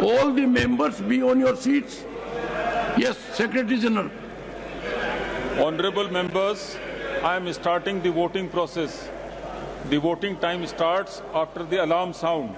All the members be on your seats. Yes, Secretary General. Honorable members, I am starting the voting process. The voting time starts after the alarm sound.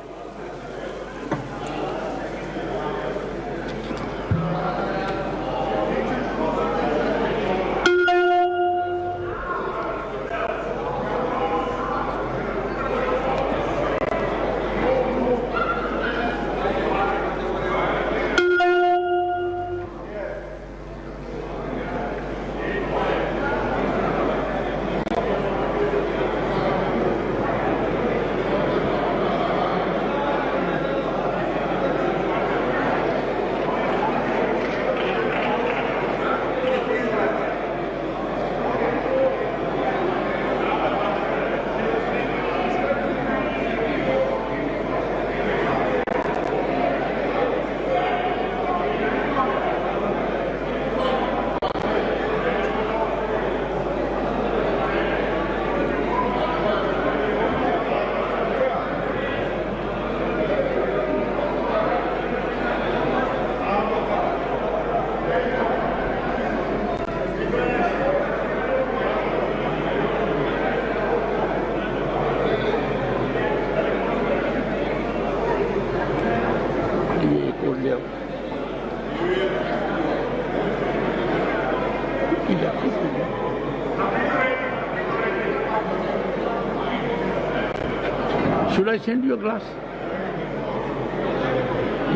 Should I send you a glass?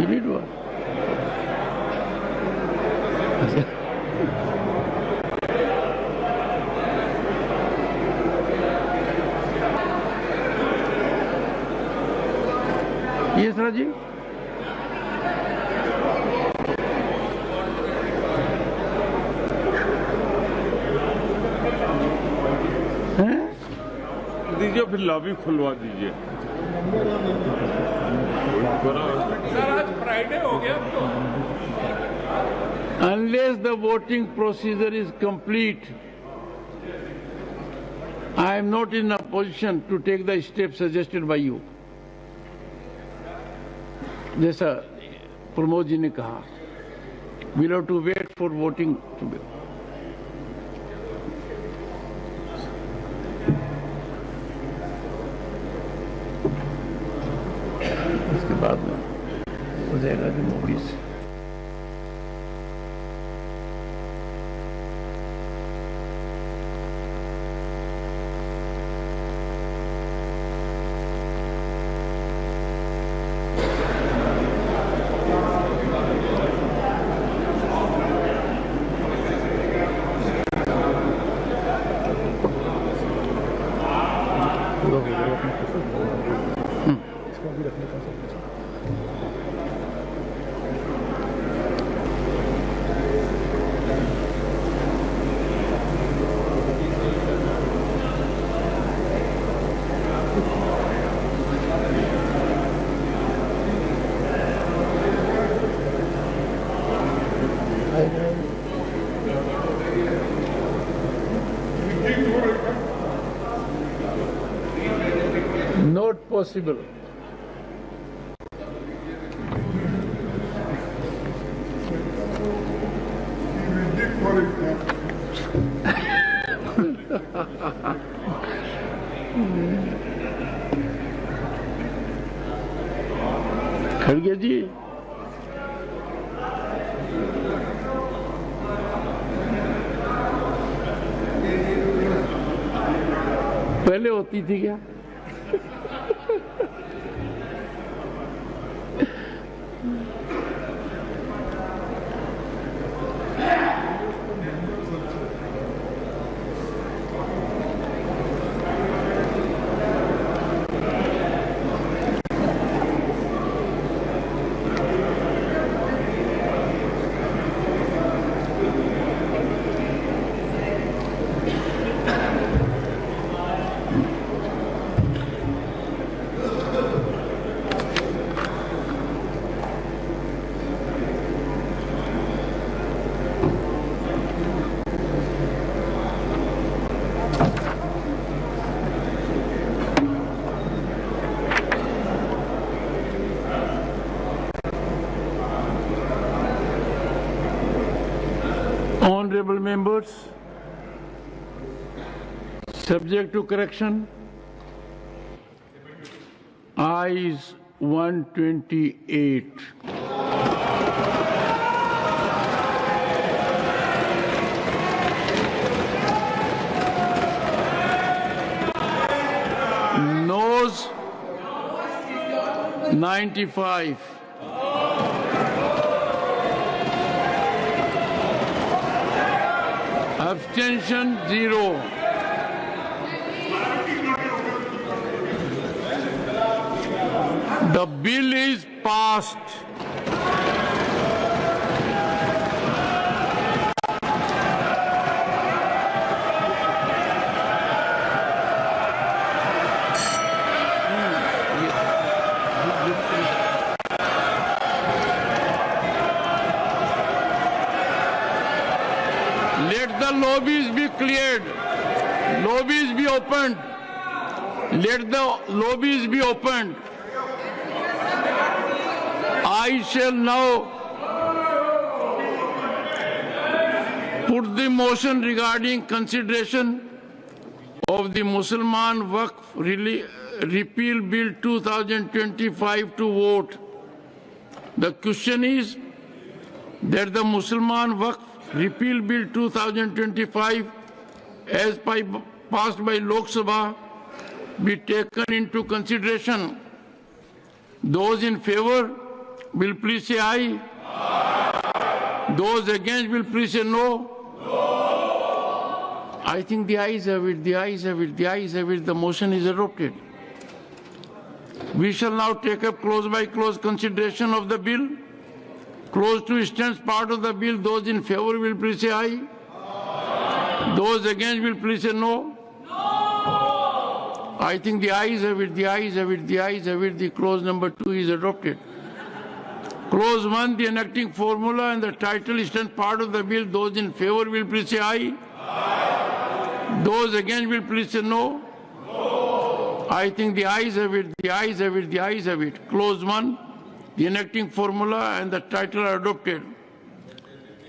You need one. Yes, Rajiv? दीजिए फिर lobby खुलवा दीजिए। Sir आज Friday हो गया तो। Unless the voting procedure is complete, I am not in a position to take the steps suggested by you. जैसा प्रमोद जी ने कहा, we'll have to wait for voting to be. इसके बाद में हो जाएगा कि मोदी से not possible. खड़गे जी, पहले होती थी क्या? honorable members, subject to correction, ayes 128. Noes 95. Abstention 0. The bill is passed. Let the lobbies be cleared. Lobbies be opened. Let the lobbies be opened. I shall now put the motion regarding consideration of the Musliman Waqf Repeal Bill 2025 to vote. The question is that the Musliman Waqf Repeal Bill 2025 as passed by Lok Sabha be taken into consideration. Those in favor will please say aye. Those against will please say no. I think the ayes have it, the ayes have it, the ayes have it. The motion is adopted. We shall now take up clause by clause consideration of the bill. Clause 2 stands part of the bill. Those in favor will please say aye. Those against will please say no. I think the ayes have it, the ayes have it, the ayes have it. The clause number 2 is adopted. Clause 1, the enacting formula and the title stands part of the bill. Those in favor will please say aye. Those against will please say no. I think the ayes have it, the ayes have it, the ayes have it. Clause 1, the enacting formula and the title are adopted.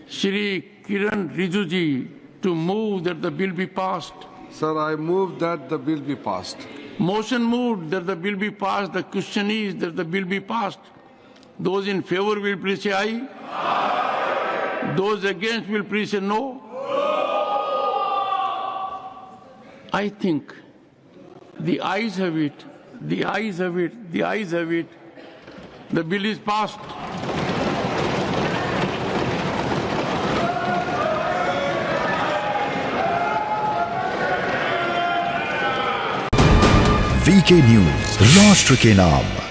Shri Kiran Rijuji to move that the bill be passed. Sir, I move that the bill be passed. Motion moved that the bill be passed. The question is that the bill be passed. Those in favor will please say aye. Those against will please say no. I think the ayes have it, the ayes have it, the ayes have it. The bill is passed. VK News, राष्ट्र के नाम।